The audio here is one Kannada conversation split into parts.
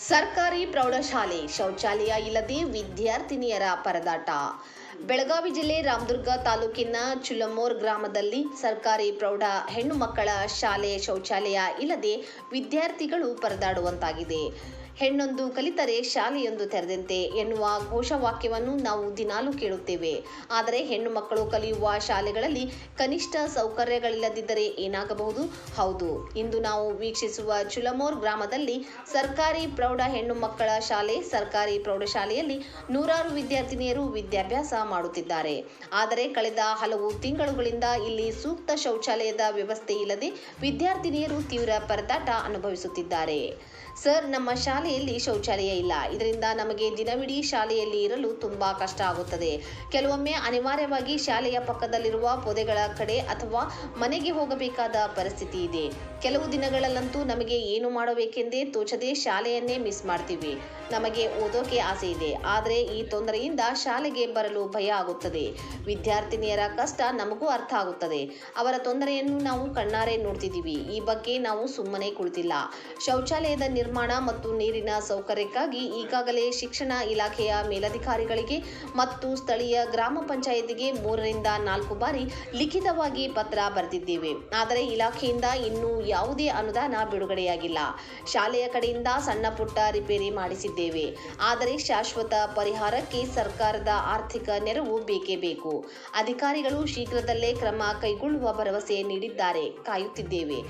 ಸರ್ಕಾರಿ ಪ್ರೌಢಶಾಲೆ ಶೌಚಾಲಯ ಇಲ್ಲದೆ ವಿದ್ಯಾರ್ಥಿನಿಯರ ಪರದಾಟ. ಬೆಳಗಾವಿ ಜಿಲ್ಲೆ ರಾಮದುರ್ಗ ತಾಲೂಕಿನ ಚುಲಮೋರ್ ಗ್ರಾಮದಲ್ಲಿ ಸರ್ಕಾರಿ ಪ್ರೌಢ ಹೆಣ್ಣು ಮಕ್ಕಳ ಶಾಲೆ ಶೌಚಾಲಯ ಇಲ್ಲದೆ ವಿದ್ಯಾರ್ಥಿಗಳು ಪರದಾಡುವಂತಾಗಿದೆ. ಹೆಣ್ಣೊಂದು ಕಲಿತರೆ ಶಾಲೆಯೊಂದು ತೆರೆದಂತೆ ಎನ್ನುವ ಘೋಷವಾಕ್ಯವನ್ನು ನಾವು ದಿನಾಲೂ ಕೇಳುತ್ತೇವೆ. ಆದರೆ ಹೆಣ್ಣು ಮಕ್ಕಳು ಕಲಿಯುವ ಶಾಲೆಗಳಲ್ಲಿ ಕನಿಷ್ಠ ಸೌಕರ್ಯಗಳಿಲ್ಲದಿದ್ದರೆ ಏನಾಗಬಹುದು? ಹೌದು, ಇಂದು ನಾವು ವೀಕ್ಷಿಸುವ ಚುಲಮೋರ್ ಗ್ರಾಮದಲ್ಲಿ ಸರ್ಕಾರಿ ಪ್ರೌಢ ಹೆಣ್ಣು ಮಕ್ಕಳ ಶಾಲೆ. ಸರ್ಕಾರಿ ಪ್ರೌಢಶಾಲೆಯಲ್ಲಿ ನೂರಾರು ವಿದ್ಯಾರ್ಥಿನಿಯರು ವಿದ್ಯಾಭ್ಯಾಸ ಮಾಡುತ್ತಿದ್ದಾರೆ. ಆದರೆ ಕಳೆದ ಹಲವು ತಿಂಗಳುಗಳಿಂದ ಇಲ್ಲಿ ಸೂಕ್ತ ಶೌಚಾಲಯದ ವ್ಯವಸ್ಥೆ ಇಲ್ಲದೆ ವಿದ್ಯಾರ್ಥಿನಿಯರು ತೀವ್ರ ಪರದಾಟ ಅನುಭವಿಸುತ್ತಿದ್ದಾರೆ. ಸರ್, ನಮ್ಮ ಶಾಲೆಯಲ್ಲಿ ಶೌಚಾಲಯ ಇಲ್ಲ. ಇದರಿಂದ ನಮಗೆ ದಿನವಿಡೀ ಶಾಲೆಯಲ್ಲಿ ಇರಲು ತುಂಬಾ ಕಷ್ಟ ಆಗುತ್ತದೆ. ಕೆಲವೊಮ್ಮೆ ಅನಿವಾರ್ಯವಾಗಿ ಶಾಲೆಯ ಪಕ್ಕದಲ್ಲಿರುವ ಪೊದೆಗಳ ಕಡೆ ಅಥವಾ ಮನೆಗೆ ಹೋಗಬೇಕಾದ ಪರಿಸ್ಥಿತಿ ಇದೆ. ಕೆಲವು ದಿನಗಳಲ್ಲಂತೂ ನಮಗೆ ಏನು ಮಾಡಬೇಕೆಂದೇ ತೋಚದೆ ಶಾಲೆಯನ್ನೇ ಮಿಸ್ ಮಾಡ್ತೀವಿ. ನಮಗೆ ಓದೋಕೆ ಆಸೆ ಇದೆ, ಆದರೆ ಈ ತೊಂದರೆಯಿಂದ ಶಾಲೆಗೆ ಬರಲು ಭಯ ಆಗುತ್ತದೆ. ವಿದ್ಯಾರ್ಥಿನಿಯರ ಕಷ್ಟ ನಮಗೂ ಅರ್ಥ ಆಗುತ್ತದೆ. ಅವರ ತೊಂದರೆಯನ್ನು ನಾವು ಕಣ್ಣಾರೆ ನೋಡ್ತಿದ್ದೀವಿ. ಈ ಬಗ್ಗೆ ನಾವು ಸುಮ್ಮನೆ ಕುಳಿತಿಲ್ಲ. ಶೌಚಾಲಯದ ನಿರ್ಮಾಣ ಮತ್ತು ನೀರಿನ ಸೌಕರ್ಯಕ್ಕಾಗಿ ಈಗಾಗಲೇ ಶಿಕ್ಷಣ ಇಲಾಖೆಯ ಮೇಲಧಿಕಾರಿಗಳಿಗೆ ಮತ್ತು ಸ್ಥಳೀಯ ಗ್ರಾಮ ಪಂಚಾಯಿತಿಗೆ 3 ರಿಂದ 4 ಬಾರಿ ಲಿಖಿತವಾಗಿ ಪತ್ರ ಬರೆದಿದ್ದೇವೆ. ಆದರೆ ಇಲಾಖೆಯಿಂದ ಇನ್ನೂ ಯಾವುದೇ ಅನುದಾನ ಬಿಡುಗಡೆಯಾಗಿಲ್ಲ. ಶಾಲೆಯ ಕಡೆಯಿಂದ ಸಣ್ಣ ಪುಟ್ಟ ರಿಪೇರಿ ಮಾಡಿಸಿದ್ದೇವೆ. ಆದರೆ ಶಾಶ್ವತ ಪರಿಹಾರಕ್ಕೆ ಸರ್ಕಾರದ ಆರ್ಥಿಕ ನೆರವು ಬೇಕೇ ಬೇಕು. ಅಧಿಕಾರಿಗಳು ಶೀಘ್ರದಲ್ಲೇ ಕ್ರಮ ಕೈಗೊಳ್ಳುವ ಭರವಸೆ ನೀಡಿದ್ದಾರೆ. ಕಾಯುತ್ತಿದ್ದೇವೆ.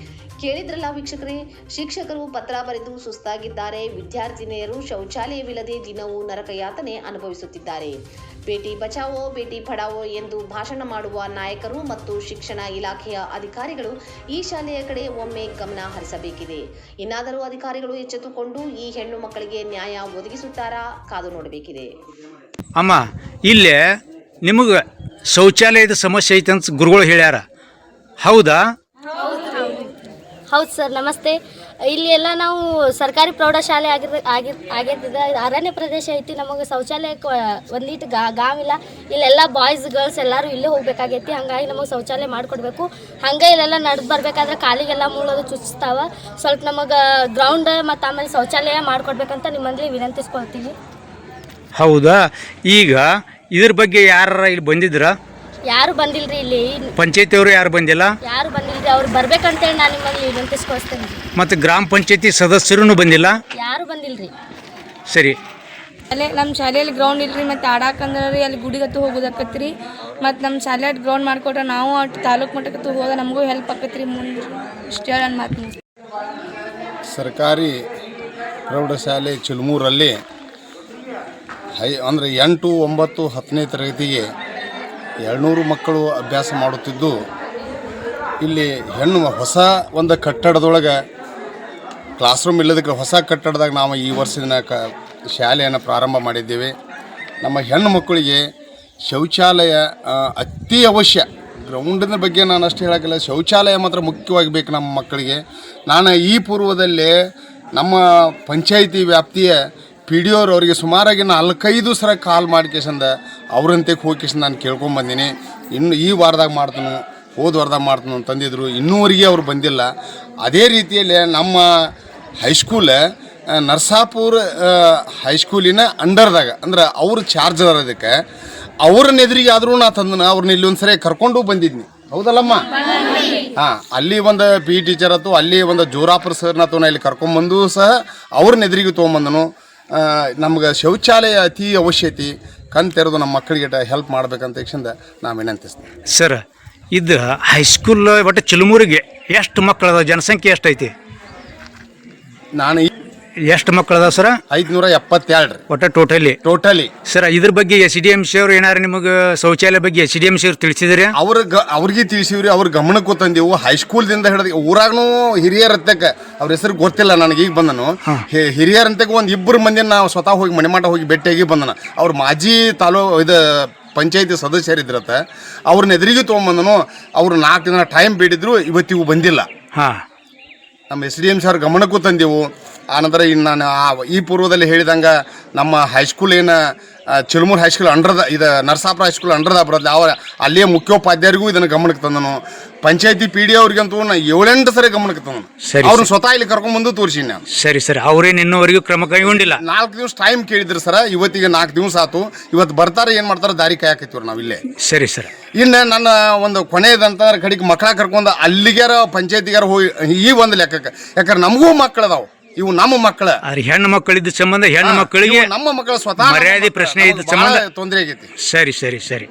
ಕೇಳಿದ್ರಲ್ಲ ವೀಕ್ಷಕರೇ, ಶಿಕ್ಷಕರು ಪತ್ರ ಬರೆದು ಸುಸ್ತಾಗಿದ್ದಾರೆ. ವಿದ್ಯಾರ್ಥಿನಿಯರು ಶೌಚಾಲಯವಿಲ್ಲದೆ ದಿನವೂ ನರಕಯಾತನೆ ಅನುಭವಿಸುತ್ತಿದ್ದಾರೆ. ಬೇಟಿ ಬಚಾವೋ ಬೇಟಿ ಪಢಾವೋ ಎಂದು ಭಾಷಣ ಮಾಡುವ ನಾಯಕರು ಮತ್ತು ಶಿಕ್ಷಣ ಇಲಾಖೆಯ ಅಧಿಕಾರಿಗಳು ಈ ಶಾಲೆಯ ಕಡೆ ಒಮ್ಮೆ ಗಮನ ಹರಿಸಬೇಕಿದೆ. ಇನ್ನಾದರೂ ಅಧಿಕಾರಿಗಳು ಎಚ್ಚೆತ್ತುಕೊಂಡು ಈ ಹೆಣ್ಣು ಮಕ್ಕಳಿಗೆ ನ್ಯಾಯ ಒದಗಿಸುತ್ತಾರಾ? ಕಾದು ನೋಡಬೇಕಿದೆ. ಅಮ್ಮ, ಇಲ್ಲೇ ನಿಮಗೆ ಶೌಚಾಲಯದ ಸಮಸ್ಯೆ ಐತೆ ಅಂತ ಗುರುಗಳು ಹೇಳ್ಯಾರ, ಹೌದಾ? ಹೌದು ಸರ್, ನಮಸ್ತೆ. ಇಲ್ಲಿ ಎಲ್ಲ ನಾವು ಸರ್ಕಾರಿ ಪ್ರೌಢಶಾಲೆ ಆಗಿರ್ತದೆ. ಅರಣ್ಯ ಪ್ರದೇಶ ಐತಿ. ನಮಗೆ ಶೌಚಾಲಯಕ್ಕೆ ಒಂದೀಟು ಗಾವಿಲ್ಲ. ಇಲ್ಲೆಲ್ಲ ಬಾಯ್ಸ್ ಗರ್ಲ್ಸ್ ಎಲ್ಲರೂ ಇಲ್ಲೇ ಹೋಗ್ಬೇಕಾಗೈತಿ. ಹಾಗಾಗಿ ನಮಗೆ ಶೌಚಾಲಯ ಮಾಡಿಕೊಡ್ಬೇಕು. ಹಂಗೆ ಇಲ್ಲೆಲ್ಲ ನಡೆದು ಬರಬೇಕಾದ್ರೆ ಕಾಲಿಗೆಲ್ಲ ಮುಳ್ಳೋದು ಚುಚ್ತಾವ. ಸ್ವಲ್ಪ ನಮಗೆ ಗ್ರೌಂಡ್ ಮತ್ತು ಆಮೇಲೆ ಶೌಚಾಲಯ ಮಾಡಿಕೊಡ್ಬೇಕಂತ ನಿಮ್ಮಲ್ಲಿ ವಿನಂತಿಸ್ಕೊಳ್ತೀವಿ. ಹೌದಾ? ಈಗ ಇದ್ರ ಬಗ್ಗೆ ಯಾರ ಇಲ್ಲಿ ಬಂದಿದ್ರ? ಯಾರು ಬಂದಿಲ್ರಿ. ಇಲ್ಲಿ ಪಂಚಾಯತಿ ಅವರು ಯಾರು ಬಂದಿಲ್ಲ? ಯಾರು ಬಂದಿಲ್ರಿ. ಅವ್ರು ಬರ್ಬೇಕಂತೇಳಿ ನಾನು ನಿಮ್ಮಲ್ಲಿ ವಿನಂತಿಸ್ಕೊಳ್ತೇನೆ. ಮತ್ತು ಗ್ರಾಮ ಪಂಚಾಯತಿ ಸದಸ್ಯರೂ ಬಂದಿಲ್ಲ? ಯಾರು ಬಂದಿಲ್ರಿ. ಸರಿ. ನಮ್ಮ ಶಾಲೆಯಲ್ಲಿ ಗ್ರೌಂಡ್ ಇಲ್ರಿ. ಮತ್ತು ಆಡಾಕಂದ್ರೆ ಅಲ್ಲಿ ಗುಡಿಗತ್ತು ಹೋಗೋದಕ್ಕತ್ರಿ. ಮತ್ತು ನಮ್ಮ ಶಾಲೆ ಗ್ರೌಂಡ್ ಮಾಡಿಕೊಟ್ರೆ ನಾವು ಅಷ್ಟು ತಾಲೂಕು ಮಟ್ಟಕ್ಕತ್ತು ಹೋದ ನಮಗೂ ಹೆಲ್ಪ್ ಆಕತ್ರಿ. ಮುಂದೆ ಇಷ್ಟು ಹೇಳಿ ಮಾತು. ಸರ್ಕಾರಿ ಪ್ರೌಢಶಾಲೆ ಚುಲಮೂರಲ್ಲಿ ಅಂದರೆ 8, 9, 10ನೇ ತರಗತಿಗೆ 200 ಮಕ್ಕಳು ಅಭ್ಯಾಸ ಮಾಡುತ್ತಿದ್ದು, ಇಲ್ಲಿ ಹೊಸ ಒಂದು ಕಟ್ಟಡದೊಳಗೆ ಕ್ಲಾಸ್ ರೂಮ್ ಇಲ್ಲದಕ್ಕೆ ಹೊಸ ಕಟ್ಟಡದಾಗ ನಾವು ಈ ವರ್ಷದ ಶಾಲೆಯನ್ನು ಪ್ರಾರಂಭ ಮಾಡಿದ್ದೇವೆ. ನಮ್ಮ ಹೆಣ್ಣು ಮಕ್ಕಳಿಗೆ ಶೌಚಾಲಯ ಅತಿ ಅವಶ್ಯ. ಗ್ರೌಂಡಿನ ಬಗ್ಗೆ ನಾನು ಅಷ್ಟು ಹೇಳೋಕ್ಕಿಲ್ಲ, ಶೌಚಾಲಯ ಮಾತ್ರ ಮುಖ್ಯವಾಗಿ ಬೇಕು ನಮ್ಮ ಮಕ್ಕಳಿಗೆ. ನಾನು ಈ ಪೂರ್ವದಲ್ಲೇ ನಮ್ಮ ಪಂಚಾಯಿತಿ ವ್ಯಾಪ್ತಿಯ PDO ಅವರಿಗೆ ಸುಮಾರಾಗಿ 4-5 ಸಲ ಕಾಲ್ ಮಾಡಿಕೇಶಂದ ಅವ್ರಂತೆ ಹೋಗಿಕೇಶಂದ ನಾನು ಕೇಳ್ಕೊಂಬಂದಿನಿ. ಇನ್ನು ಈ ವಾರದಾಗ ಮಾಡ್ತಾನು, ಹೋದ ವಾರದಾಗ ಮಾಡ್ತಾನು ಅಂತಂದಿದ್ರು. ಇನ್ನೂವರೆಗೆ ಅವ್ರು ಬಂದಿಲ್ಲ. ಅದೇ ರೀತಿಯಲ್ಲಿ ನಮ್ಮ ಹೈಸ್ಕೂಲ್ ನರ್ಸಾಪುರ ಹೈಸ್ಕೂಲಿನ ಅಂಡರ್ದಾಗ ಅಂದ್ರೆ ಅವ್ರ ಚಾರ್ಜ್ ಅದಕ್ಕೆ ಅವ್ರನ್ನ ಎದುರಿಗೆ ಆದರೂ ನಾ ತಂದನ ಅವ್ರನ್ನ ಇಲ್ಲಿ ಒಂದು ಸರಿ ಕರ್ಕೊಂಡು ಬಂದಿದ್ನಿ. ಹೌದಲ್ಲಮ್ಮ? ಹಾಂ, ಅಲ್ಲಿ ಒಂದು PE ಟೀಚರ್ ಆಯ್ತು, ಅಲ್ಲಿ ಒಂದು ಜೋರಾಪುರ ಸರ್ನ ಆಯ್ತು, ನಾ ಇಲ್ಲಿ ಕರ್ಕೊಂಬಂದು ಸಹ ಅವ್ರನ್ನ ಎದುರಿಗೆ ತೊಗೊಂಬಂದನು. ನಮ್ಗೆ ಶೌಚಾಲಯ ಅತಿ ಅವಶ್ಯತೆ. ತೆರೆದು ನಮ್ಮ ಮಕ್ಕಳಿಗೆ ಹೆಲ್ಪ್ ಮಾಡ್ಬೇಕಂತ ಯಕ್ಷಂದ ನಾ ವಿನಂತಿಸ್ತೀನಿ. ಸರ್, ಇದು ಹೈಸ್ಕೂಲ್ ಒಟ್ಟು ಚುಲಮೂರಿಗೆ ಎಷ್ಟು ಮಕ್ಕಳದ? ಜನಸಂಖ್ಯೆ ಎಷ್ಟೈತಿ? ನಾನು ಎಷ್ಟು ಮಕ್ಕಳದ ಸರ? 572 ಒಟ್ಟು ಟೋಟಲಿ. ಸರ್, ಇದ್ರ ಬಗ್ಗೆ SDMC ಅವ್ರು ಏನಾರು ನಿಮಗೆ ಶೌಚಾಲಯ ಬಗ್ಗೆ SDMC ಅವ್ರು ತಿಳಿಸಿದ್ರಿ? ಅವ್ರಿಗೆ ತಿಳಿಸಿವ್ರಿ. ಅವ್ರ ಗಮನಕ್ಕೂ ತಂದೆವು. ಹೈಸ್ಕೂಲ್ದಿಂದ ಹಿಡಿದು ಊರಾಗೂ ಹಿರಿಯರ ಹತ್ತಕ್ಕೆ ಅವ್ರ ಹೆಸರು ಗೊತ್ತಿಲ್ಲ ನನಗೆ. ಈಗ ಬಂದನು ಹಿರಿಯರ ಅಂತಕ್ಕೆ ಒಂದು 2 ಮಂದಿನ ನಾವು ಸ್ವತಃ ಹೋಗಿ ಮಣಿಮಾಟ ಹೋಗಿ ಭೇಟಿಯಾಗಿ ಬಂದನ. ಅವ್ರ ಮಾಜಿ ಪಂಚಾಯತಿ ಸದಸ್ಯರಿದ್ರತ್ತ ಅವ್ರನ್ನ ಎದುರಿಗೆ ತೊಗೊಂಬಂದನು. ಅವ್ರು 4 ದಿನ ಟೈಮ್ ಬೇಡಿದ್ರು, ಇವತ್ತಿಗೂ ಬಂದಿಲ್ಲ. ಹಾಂ, ನಮ್ಮ SDMC ಅವ್ರ ಗಮನಕ್ಕೂ ತಂದೆವು. ಆನಂತರ ಇನ್ನು ನಾನು ಈ ಪೂರ್ವದಲ್ಲಿ ಹೇಳಿದಂಗೆ ನಮ್ಮ ಹೈಸ್ಕೂಲ್ ಏನು ಚಿಲಮೂರು ಹೈಸ್ಕೂಲ್ ಅಂಡರ್ದ ಇದು ನರಸಾಪುರ ಹೈಸ್ಕೂಲ್ ಅಂಡರ್ದ ಬರೋದಿಲ್ಲ. ಅಲ್ಲಿಯೇ ಮುಖ್ಯೋಪಾಧ್ಯಾಯರಿಗೂ ಇದನ್ನು ಗಮನಕ್ಕೆ ತಂದನು. ಪಂಚಾಯತಿ ಪಿ ಡಿ ಅವ್ರಿಗಂತೂ ನಾ 7-8 ಸರಿ ಗಮನಕ್ಕೆ ತಂದನು. ಸರಿ, ಅವ್ರನ್ನ ಸ್ವತಃ ಇಲ್ಲಿ ಕರ್ಕೊಂಡ್ಬಂದು ತೋರಿಸಿ ನಾನು. ಸರಿ ಸರ್, ಅವ್ರೇನು ಇನ್ನೂವರೆಗೂ ಕ್ರಮ ಕೈಗೊಂಡಿಲ್ಲ. 4 ದಿವಸ ಟೈಮ್ ಕೇಳಿದ್ರು ಸರ, ಇವತ್ತಿಗೆ 4 ದಿವಸ ಆತು. ಇವತ್ತು ಬರ್ತಾರೆ, ಏನು ಮಾಡ್ತಾರೆ ದಾರಿ ಕಾಯಕತ್ತೀವ್ರಿ ನಾವು ಇಲ್ಲೇ. ಸರಿ ಸರ್. ಇನ್ನು ನನ್ನ ಒಂದು ಕೊನೆಯದಂತಂದ್ರೆ ಕಡೆಗೆ ಮಕ್ಕಳ ಕರ್ಕೊಂಡು ಅಲ್ಲಿಗ್ಯಾರ ಪಂಚಾಯತಿಗಾರ ಹೋಗಿ ಈ ಒಂದು ಲೆಕ್ಕಕ್ಕೆ, ಯಾಕಂದ್ರೆ ನಮಗೂ ಮಕ್ಕಳದಾವು, ಇವು ನಮ್ಮ ಮಕ್ಕಳ. ಆದ್ರೆ ಹೆಣ್ಣು ಮಕ್ಕಳಿದ್ದ ಸಂಬಂಧ ಹೆಣ್ಣು ಮಕ್ಕಳಿಗೆ ನಮ್ಮ ಮಕ್ಕಳ ಸ್ವತಃ ಮರ್ಯಾದೆ ಪ್ರಶ್ನೆ ಇದ್ದ ಸಂಬಂಧ ತೊಂದರೆ ಆಗೈತಿ. ಸರಿ ಸರಿ ಸರಿ.